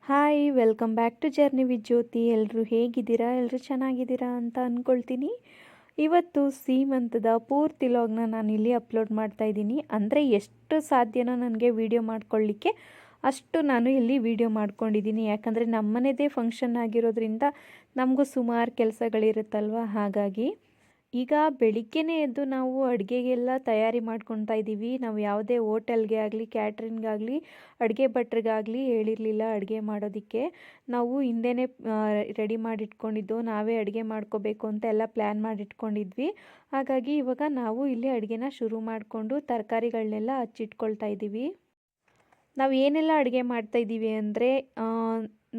Hi welcome back to journey with Jyoti. ಎಲ್ಲರೂ ಹೇಗಿದ್ದೀರಾ? ಎಲ್ಲರೂ ಚೆನ್ನಾಗಿದ್ದೀರಾ ಅಂತ ಅಂದ್ಕೊಳ್ತೀನಿ. ಇವತ್ತು ಸೀಮಂತದ ಪೂರ್ತಿ ಲಾಗ್ನ ನಾನು ಇಲ್ಲಿ ಅಪ್ಲೋಡ್ ಮಾಡ್ತಾ ಇದ್ದೀನಿ. ಅಂದರೆ ಎಷ್ಟು ಸಾಧ್ಯನೋ ನನಗೆ ವಿಡಿಯೋ ಮಾಡ್ಕೊಳ್ಳಿಕ್ಕೆ ಅಷ್ಟು ನಾನು ಇಲ್ಲಿ ವಿಡಿಯೋ ಮಾಡ್ಕೊಂಡಿದ್ದೀನಿ. ಯಾಕಂದರೆ ನಮ್ಮನೆದೇ ಫಂಕ್ಷನ್ ಆಗಿರೋದ್ರಿಂದ ನಮಗೂ ಸುಮಾರು ಕೆಲಸಗಳಿರುತ್ತಲ್ವ. ಹಾಗಾಗಿ ಈಗ ಬೆಳಿಗ್ಗೆನೇ ಎದ್ದು ನಾವು ಅಡುಗೆಗೆಲ್ಲ ತಯಾರಿ ಮಾಡ್ಕೊತಾ ಇದ್ದೀವಿ. ನಾವು ಯಾವುದೇ ಹೋಟೆಲ್ಗೆ ಆಗಲಿ ಕ್ಯಾಟ್ರಿಂಗಾಗಲಿ ಅಡುಗೆ ಭಟ್ರಿಗಾಗಲಿ ಹೇಳಿರಲಿಲ್ಲ ಅಡುಗೆ ಮಾಡೋದಕ್ಕೆ. ನಾವು ಹಿಂದೆನೇ ರೆಡಿ ಮಾಡಿಟ್ಕೊಂಡಿದ್ದು, ನಾವೇ ಅಡುಗೆ ಮಾಡ್ಕೋಬೇಕು ಅಂತ ಎಲ್ಲ ಪ್ಲ್ಯಾನ್ ಮಾಡಿಟ್ಕೊಂಡಿದ್ವಿ. ಹಾಗಾಗಿ ಇವಾಗ ನಾವು ಇಲ್ಲಿ ಅಡುಗೆನ ಶುರು ಮಾಡಿಕೊಂಡು ತರಕಾರಿಗಳನ್ನೆಲ್ಲ ಹಚ್ಚಿಟ್ಕೊಳ್ತಾ ಇದ್ದೀವಿ. ನಾವು ಏನೆಲ್ಲ ಅಡುಗೆ ಮಾಡ್ತಾಯಿದ್ದೀವಿ ಅಂದರೆ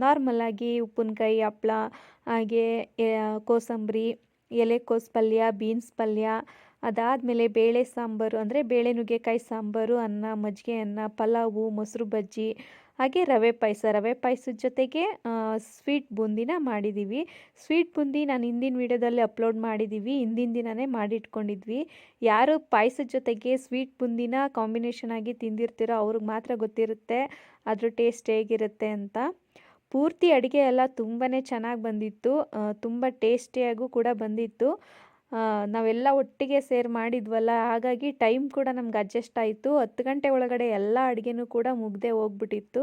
ನಾರ್ಮಲಾಗಿ ಉಪ್ಪಿನಕಾಯಿ, ಹಪ್ಳ, ಹಾಗೆ ಕೋಸಂಬರಿ, ಎಲೆಕೋಸು ಪಲ್ಯ, ಬೀನ್ಸ್ ಪಲ್ಯ, ಅದಾದಮೇಲೆ ಬೇಳೆ ಸಾಂಬಾರು ಅಂದರೆ ಬೇಳೆ ನುಗ್ಗೆಕಾಯಿ ಸಾಂಬಾರು, ಅನ್ನ, ಮಜ್ಜಿಗೆ ಅನ್ನ, ಪಲಾವು, ಮೊಸರು ಬಜ್ಜಿ, ಹಾಗೆ ರವೆ ಪಾಯಸದ ಜೊತೆಗೆ ಸ್ವೀಟ್ ಬೂಂದಿನ ಮಾಡಿದ್ದೀವಿ. ಸ್ವೀಟ್ ಬೂಂದಿ ನಾನು ಹಿಂದಿನ ವೀಡಿಯೋದಲ್ಲಿ ಅಪ್ಲೋಡ್ ಮಾಡಿದ್ದೀವಿ. ಹಿಂದಿನ ದಿನವೇ ಮಾಡಿಟ್ಕೊಂಡಿದ್ವಿ. ಯಾರು ಪಾಯಸದ ಜೊತೆಗೆ ಸ್ವೀಟ್ ಬೂಂದಿನ ಕಾಂಬಿನೇಷನ್ ಆಗಿ ತಿಂದಿರ್ತೀರೋ ಅವ್ರಿಗೆ ಮಾತ್ರ ಗೊತ್ತಿರುತ್ತೆ ಅದ್ರ ಟೇಸ್ಟ್ ಹೇಗಿರುತ್ತೆ ಅಂತ. ಪೂರ್ತಿ ಅಡುಗೆ ಎಲ್ಲ ತುಂಬಾ ಚೆನ್ನಾಗಿ ಬಂದಿತ್ತು, ತುಂಬ ಟೇಸ್ಟಿಯಾಗೂ ಕೂಡ ಬಂದಿತ್ತು. ನಾವೆಲ್ಲ ಒಟ್ಟಿಗೆ ಸೇರಿ ಮಾಡಿದ್ವಲ್ಲ, ಹಾಗಾಗಿ ಟೈಮ್ ಕೂಡ ನಮ್ಗೆ ಅಡ್ಜಸ್ಟ್ ಆಯಿತು. 10 ಗಂಟೆ ಒಳಗಡೆ ಎಲ್ಲ ಅಡುಗೆನೂ ಕೂಡ ಮುಗ್ದೇ ಹೋಗ್ಬಿಟ್ಟಿತ್ತು.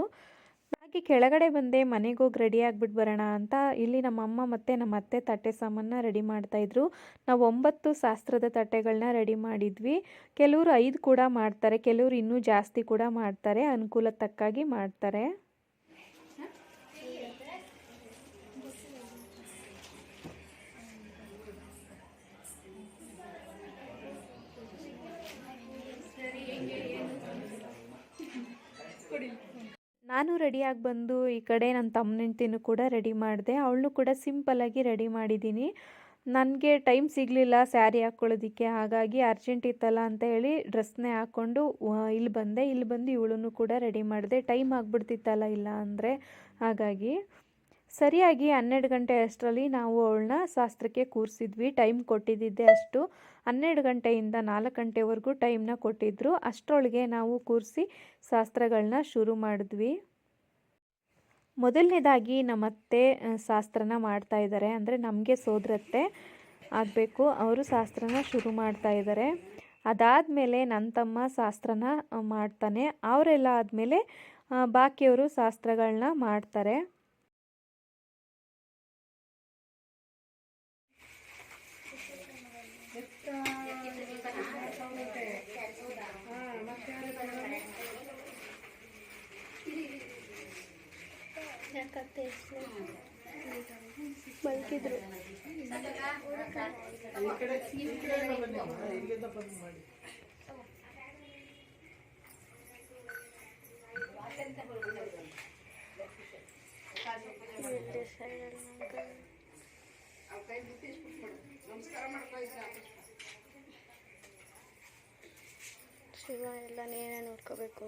ಹಾಗೆ ಕೆಳಗಡೆ ಬಂದೆ, ಮನೆಗೆ ಹೋಗಿ ರೆಡಿ ಆಗಿಬಿಟ್ಟು ಬರೋಣ ಅಂತ. ಇಲ್ಲಿ ನಮ್ಮಮ್ಮ ಮತ್ತು ನಮ್ಮ ಅತ್ತೆ ತಟ್ಟೆ ಸಾಮಾನ ರೆಡಿ ಮಾಡ್ತಾಯಿದ್ರು. ನಾವು 9 ಶಾಸ್ತ್ರದ ತಟ್ಟೆಗಳನ್ನ ರೆಡಿ ಮಾಡಿದ್ವಿ. ಕೆಲವರು 5 ಕೂಡ ಮಾಡ್ತಾರೆ, ಕೆಲವರು ಇನ್ನೂ ಜಾಸ್ತಿ ಕೂಡ ಮಾಡ್ತಾರೆ, ಅನುಕೂಲ ತಕ್ಕಾಗಿ ಮಾಡ್ತಾರೆ. ನಾನು ರೆಡಿಯಾಗಿ ಬಂದು ಈ ಕಡೆ ನನ್ನ ತಮ್ಮನೆಂಟಿನೂ ಕೂಡ ರೆಡಿ ಮಾಡಿದೆ. ಅವಳನ್ನೂ ಕೂಡ ಸಿಂಪಲ್ಲಾಗಿ ರೆಡಿ ಮಾಡಿದ್ದೀನಿ. ನನಗೆ ಟೈಮ್ ಸಿಗಲಿಲ್ಲ ಸ್ಯಾರಿ ಹಾಕ್ಕೊಳ್ಳೋದಕ್ಕೆ, ಹಾಗಾಗಿ ಅರ್ಜೆಂಟ್ ಇತ್ತಲ್ಲ ಅಂತ ಹೇಳಿ ಡ್ರೆಸ್ನೇ ಹಾಕ್ಕೊಂಡು ಇಲ್ಲಿ ಬಂದು ಇವಳನ್ನು ಕೂಡ ರೆಡಿ ಮಾಡಿದೆ. ಟೈಮ್ ಆಗಿಬಿಡ್ತಿತ್ತಲ್ಲ ಇಲ್ಲ ಅಂದರೆ. ಹಾಗಾಗಿ ಸರಿಯಾಗಿ 12 ಗಂಟೆ ಅಷ್ಟರಲ್ಲಿ ನಾವು ಅವಳನ್ನ ಶಾಸ್ತ್ರಕ್ಕೆ ಕೂರಿಸಿದ್ವಿ. ಟೈಮ್ ಕೊಟ್ಟಿದ್ದೆ ಅಷ್ಟು. 12 ಗಂಟೆಯಿಂದ 4 ಗಂಟೆವರೆಗೂ ಟೈಮ್ನ ಕೊಟ್ಟಿದ್ದರು. ಅಷ್ಟರೊಳಗೆ ನಾವು ಕೂರಿಸಿ ಶಾಸ್ತ್ರಗಳನ್ನ ಶುರು ಮಾಡಿದ್ವಿ. ಮೊದಲನೇದಾಗಿ ನಮ್ಮತ್ತೆ ಶಾಸ್ತ್ರನ ಮಾಡ್ತಾ ಇದ್ದಾರೆ, ಅಂದರೆ ನಮಗೆ ಸೋದರತ್ತೆ ಆಗಬೇಕು, ಅವರು ಶಾಸ್ತ್ರನ ಶುರು ಮಾಡ್ತಾ ಇದ್ದಾರೆ. ಅದಾದಮೇಲೆ ನನ್ನ ತಮ್ಮ ಶಾಸ್ತ್ರನ ಮಾಡ್ತಾನೆ. ಅವರೆಲ್ಲ ಆದಮೇಲೆ ಬಾಕಿಯವರು ಶಾಸ್ತ್ರಗಳನ್ನ ಮಾಡ್ತಾರೆ. ಮಲ್ಕಿದ್ರು ಶಿವ ಎಲ್ಲ ನೀನೇ ನೋಡ್ಕೋಬೇಕು.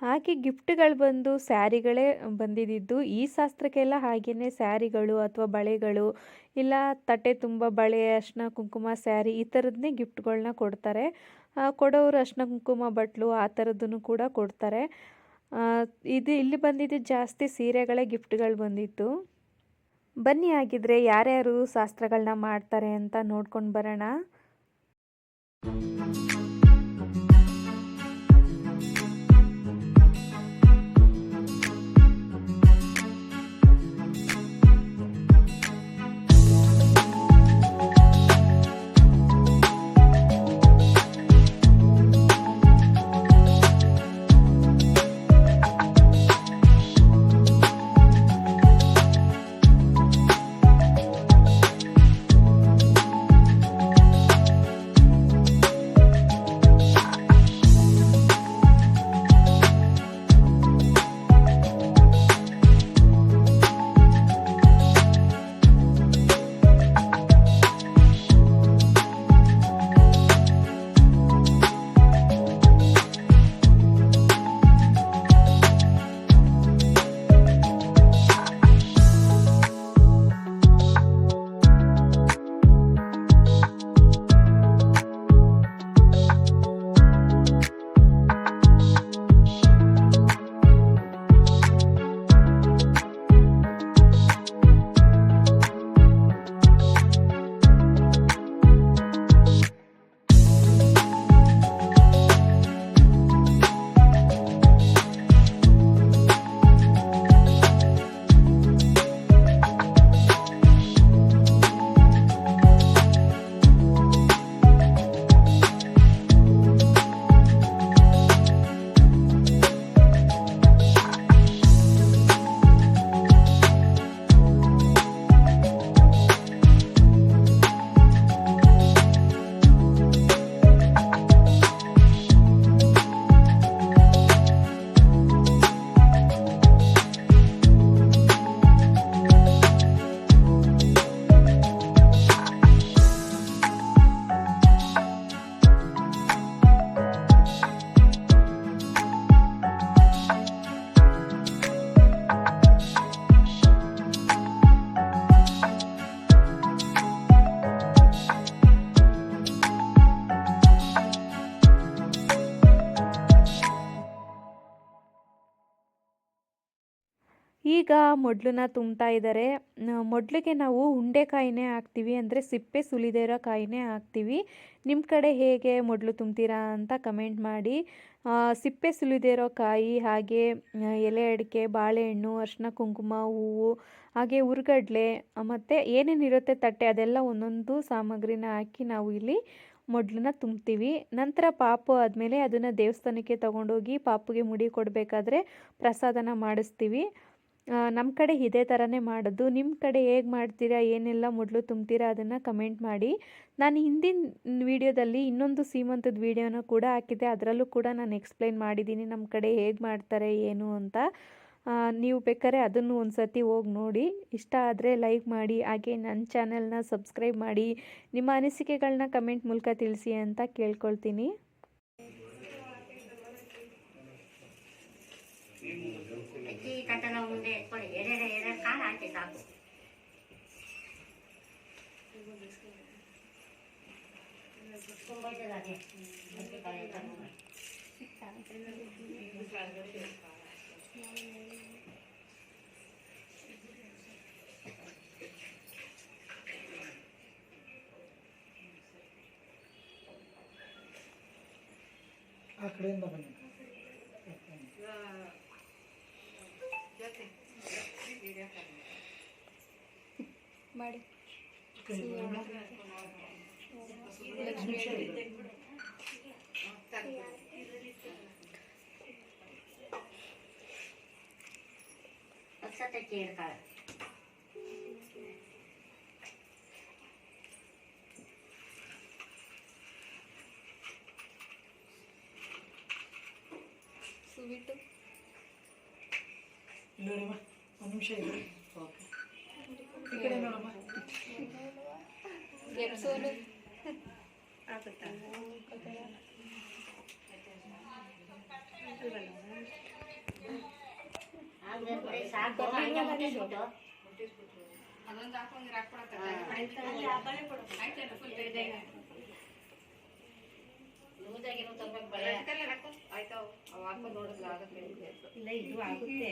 ಹಾಗೆ ಗಿಫ್ಟ್ಗಳು ಬಂದು ಸ್ಯಾರಿಗಳೇ ಬಂದಿದ್ದು. ಈ ಶಾಸ್ತ್ರಕ್ಕೆಲ್ಲ ಹಾಗೆಯೇ ಸ್ಯಾರಿಗಳು ಅಥವಾ ಬಳೆಗಳು, ಇಲ್ಲ ತಟ್ಟೆ ತುಂಬ ಬಳೆ, ಅರಿಶಿನ ಕುಂಕುಮ, ಸ್ಯಾರಿ ಈ ಥರದನ್ನೇ ಗಿಫ್ಟ್ಗಳನ್ನ ಕೊಡ್ತಾರೆ. ಕೊಡೋರು ಅರಿಶಿನ ಕುಂಕುಮ ಬಟ್ಲು ಆ ಥರದ್ದನ್ನು ಕೂಡ ಕೊಡ್ತಾರೆ. ಇಲ್ಲಿ ಬಂದಿದ್ದು ಜಾಸ್ತಿ ಸೀರೆಗಳೇ ಗಿಫ್ಟ್ಗಳು ಬಂದಿತ್ತು. ಬನ್ನಿ ಆಗಿದ್ರೆ ಯಾರ್ಯಾರು ಶಾಸ್ತ್ರಗಳನ್ನ ಮಾಡ್ತಾರೆ ಅಂತ ನೋಡ್ಕೊಂಡು ಬರೋಣ. ಈಗ ಮೊಡ್ಲನ್ನ ತುಂಬ್ತಾ ಇದ್ದಾರೆ. ಮೊಡ್ಲಿಗೆ ನಾವು ಉಂಡೆಕಾಯಿನೇ ಹಾಕ್ತೀವಿ, ಅಂದರೆ ಸಿಪ್ಪೆ ಸುಲಿದೇ ಇರೋ ಕಾಯಿನೇ ಹಾಕ್ತೀವಿ. ನಿಮ್ಮ ಕಡೆ ಹೇಗೆ ಮೊಡ್ಲು ತುಂಬ್ತೀರಾ ಅಂತ ಕಮೆಂಟ್ ಮಾಡಿ. ಸಿಪ್ಪೆ ಸುಲಿದೇ ಇರೋ ಕಾಯಿ, ಹಾಗೆ ಎಲೆ ಅಡಿಕೆ, ಬಾಳೆಹಣ್ಣು, ಅರಿಶಿನ ಕುಂಕುಮ, ಹೂವು, ಹಾಗೆ ಹುರ್ಗಡ್ಲೆ ಮತ್ತು ಏನೇನಿರುತ್ತೆ ತಟ್ಟೆ, ಅದೆಲ್ಲ ಒಂದೊಂದು ಸಾಮಗ್ರಿನ ಹಾಕಿ ನಾವು ಇಲ್ಲಿ ಮೊಡ್ಲನ್ನ ತುಂಬ್ತೀವಿ. ನಂತರ ಪಾಪು ಆದಮೇಲೆ ಅದನ್ನು ದೇವಸ್ಥಾನಕ್ಕೆ ತೊಗೊಂಡೋಗಿ ಪಾಪುಗೆ ಮುಡಿ ಕೊಡಬೇಕಾದ್ರೆ ಪ್ರಸಾದನ ಮಾಡಿಸ್ತೀವಿ. ನಮ್ಮ ಕಡೆ ಇದೇ ಥರನೇ ಮಾಡೋದು. ನಿಮ್ಮ ಕಡೆ ಹೇಗೆ ಮಾಡ್ತೀರಾ, ಏನೆಲ್ಲ ಮೊದಲು ತುಂಬ್ತೀರಾ ಅದನ್ನು ಕಮೆಂಟ್ ಮಾಡಿ. ನಾನು ಹಿಂದಿನ ವೀಡಿಯೋದಲ್ಲಿ ಇನ್ನೊಂದು ಸೀಮಂತದ ವೀಡಿಯೋನ ಕೂಡ ಹಾಕಿದ್ದೆ, ಅದರಲ್ಲೂ ಕೂಡ ನಾನು ಎಕ್ಸ್ಪ್ಲೈನ್ ಮಾಡಿದ್ದೀನಿ ನಮ್ಮ ಕಡೆ ಹೇಗೆ ಮಾಡ್ತಾರೆ ಏನು ಅಂತ. ನೀವು ಬೇಕಾದ್ರೆ ಅದನ್ನು ಒಂದು ಸತಿ ಹೋಗಿ ನೋಡಿ. ಇಷ್ಟ ಆದರೆ ಲೈಕ್ ಮಾಡಿ, ಹಾಗೆ ನನ್ನ ಚಾನಲ್ನ ಸಬ್ಸ್ಕ್ರೈಬ್ ಮಾಡಿ. ನಿಮ್ಮ ಅನಿಸಿಕೆಗಳನ್ನ ಕಮೆಂಟ್ ಮೂಲಕ ತಿಳಿಸಿ ಅಂತ ಕೇಳ್ಕೊಳ್ತೀನಿ. ಕಟ್ಟನ ಉಂಡೆ ಕೊಡಿ, ಎರಡು ಕಾಳು ಹಾಕಿ ಸಾಕು. ತುಂಬ ಇದ್ದದೆ ಆ ಕಡೆಯಿಂದ ಬನ್ನಿ ಮಾಡಿ. ಅಕ್ಷತೆ ಕೇಳ್ತಾಳೆ. ಸ್ವೀಟು ನೋಡಮ್ಮ, ಒಂದು ನಿಮಿಷ ಇದೆ. ಈ ಕಡೆ ನೋಡಮ್ಮ. ಎಪ್ಸೋನು ಆಗುತ್ತಾ? ಸಾಕು, ಮುಟ್ಟಿಸ್ಬಿಟ್ಟು ಅದೊಂದು ಹಾಕೊಂಡು ಲೂಸಾಗಿರೋ ತರಬೇಕು. ಬಳೆ ಆಯ್ತು, ಅವು ಹಾಕೊಂಡು ನೋಡಿದ್ರೆ ಆಗುತ್ತೆ. ಇಲ್ಲ, ಇದು ಆಗುತ್ತೆ.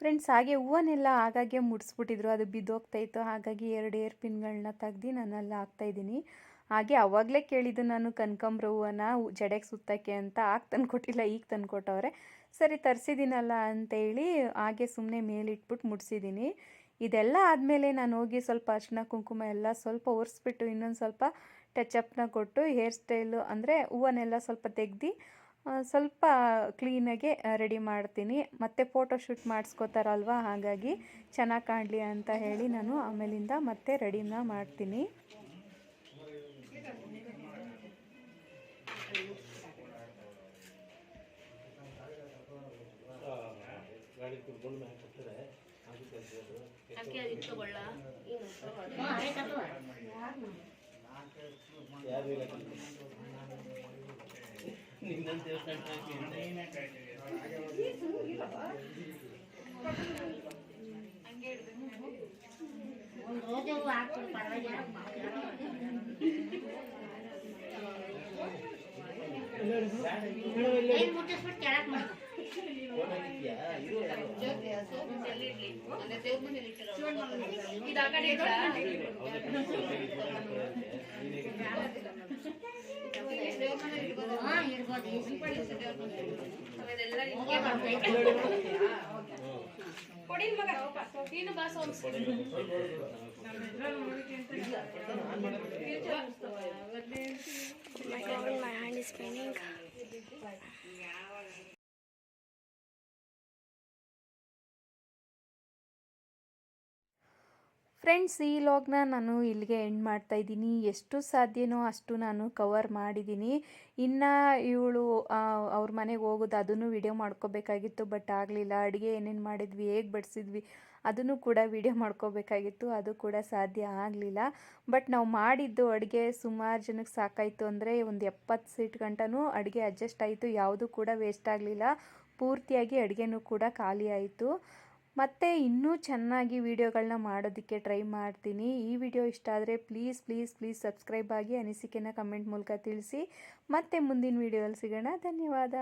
ಫ್ರೆಂಡ್ಸ್ ಹಾಗೆ ಹೂವನ್ನೆಲ್ಲ ಆಗಾಗ್ಗೆ ಮುಡಿಸ್ಬಿಟ್ಟಿದ್ರು, ಅದು ಬಿದ್ದೋಗ್ತಾಯಿತ್ತು. ಹಾಗಾಗಿ 2 ಏರ್ ಪಿನ್ಗಳನ್ನ ತೆಗ್ದು ನಾನೆಲ್ಲ ಹಾಕ್ತಾಯಿದ್ದೀನಿ. ಹಾಗೆ ಆವಾಗಲೇ ಕೇಳಿದ್ದು ನಾನು ಕನಕಾಂಬ್ರ ಹೂವನ್ನ ಜಡೆಗೆ ಸುತ್ತಕ್ಕೆ ಅಂತ. ಆಗ ತಂದುಕೊಟ್ಟಿಲ್ಲ, ಈಗ ತಂದುಕೊಟ್ಟವ್ರೆ. ಸರಿ ತರಿಸಿದ್ದೀನಲ್ಲ ಅಂತೇಳಿ ಹಾಗೆ ಸುಮ್ಮನೆ ಮೇಲಿಟ್ಬಿಟ್ಟು ಮುಡಿಸಿದ್ದೀನಿ. ಇದೆಲ್ಲ ಆದಮೇಲೆ ನಾನು ಹೋಗಿ ಸ್ವಲ್ಪ ಅರಿಶಿನ ಕುಂಕುಮ ಎಲ್ಲ ಸ್ವಲ್ಪ ಒರೆಸ್ಬಿಟ್ಟು ಇನ್ನೊಂದು ಸ್ವಲ್ಪ ಟಚಪ್ನ ಕೊಟ್ಟು ಹೇರ್ ಸ್ಟೈಲು ಅಂದರೆ ಹೂವನ್ನೆಲ್ಲ ಸ್ವಲ್ಪ ತೆಗ್ದು ಸ್ವಲ್ಪ ಕ್ಲೀನಾಗೆ ರೆಡಿ ಮಾಡ್ತೀನಿ. ಮತ್ತು ಫೋಟೋ ಶೂಟ್ ಮಾಡಿಸ್ಕೋತಾರಲ್ವ, ಹಾಗಾಗಿ ಚೆನ್ನಾಗಿ ಕಾಣಲಿ ಅಂತ ಹೇಳಿ ನಾನು ಆಮೇಲಿಂದ ಮತ್ತೆ ರೆಡಿನ ಮಾಡ್ತೀನಿ. My hand is paining. Friends, ಈ ವ್ಲಾಗ್ನ ನಾನು ಇಲ್ಲಿಗೆ ಎಂಡ್ ಮಾಡ್ತಾಯಿದ್ದೀನಿ. ಎಷ್ಟು ಸಾಧ್ಯನೋ ಅಷ್ಟು ನಾನು ಕವರ್ ಮಾಡಿದ್ದೀನಿ. ಇನ್ನು ಇವಳು ಅವ್ರ ಮನೆಗೆ ಹೋಗೋದು ಅದನ್ನು ವಿಡಿಯೋ ಮಾಡ್ಕೋಬೇಕಾಗಿತ್ತು, ಬಟ್ ಆಗಲಿಲ್ಲ. ಅಡುಗೆ ಏನೇನು ಮಾಡಿದ್ವಿ, ಹೇಗೆ ಬಡಿಸಿದ್ವಿ ಅದನ್ನು ಕೂಡ ವಿಡಿಯೋ ಮಾಡ್ಕೋಬೇಕಾಗಿತ್ತು, ಅದು ಕೂಡ ಸಾಧ್ಯ ಆಗಲಿಲ್ಲ. ಬಟ್ ನಾವು ಮಾಡಿದ್ದು ಅಡುಗೆ ಸುಮಾರು ಜನಕ್ಕೆ ಸಾಕಾಯಿತು. ಅಂದರೆ ಒಂದು 70 ಸೀಟ್ ಗಂಟನೂ ಅಡುಗೆ ಅಡ್ಜಸ್ಟ್ ಆಯಿತು, ಯಾವುದೂ ಕೂಡ ವೇಸ್ಟ್ ಆಗಲಿಲ್ಲ. ಪೂರ್ತಿಯಾಗಿ ಅಡುಗೆನೂ ಕೂಡ ಖಾಲಿ ಆಯಿತು. ಮತ್ತು ಇನ್ನೂ ಚೆನ್ನಾಗಿ ವೀಡಿಯೋಗಳನ್ನ ಮಾಡೋದಕ್ಕೆ ಟ್ರೈ ಮಾಡ್ತೀನಿ. ಈ ವಿಡಿಯೋ ಇಷ್ಟ ಆದರೆ ಪ್ಲೀಸ್ ಸಬ್ಸ್ಕ್ರೈಬ್ ಆಗಿ ಅನಿಸಿಕೆನ ಕಮೆಂಟ್ ಮೂಲಕ ತಿಳಿಸಿ. ಮತ್ತೆ ಮುಂದಿನ ವೀಡಿಯೋದಲ್ಲಿ ಸಿಗೋಣ. ಧನ್ಯವಾದ.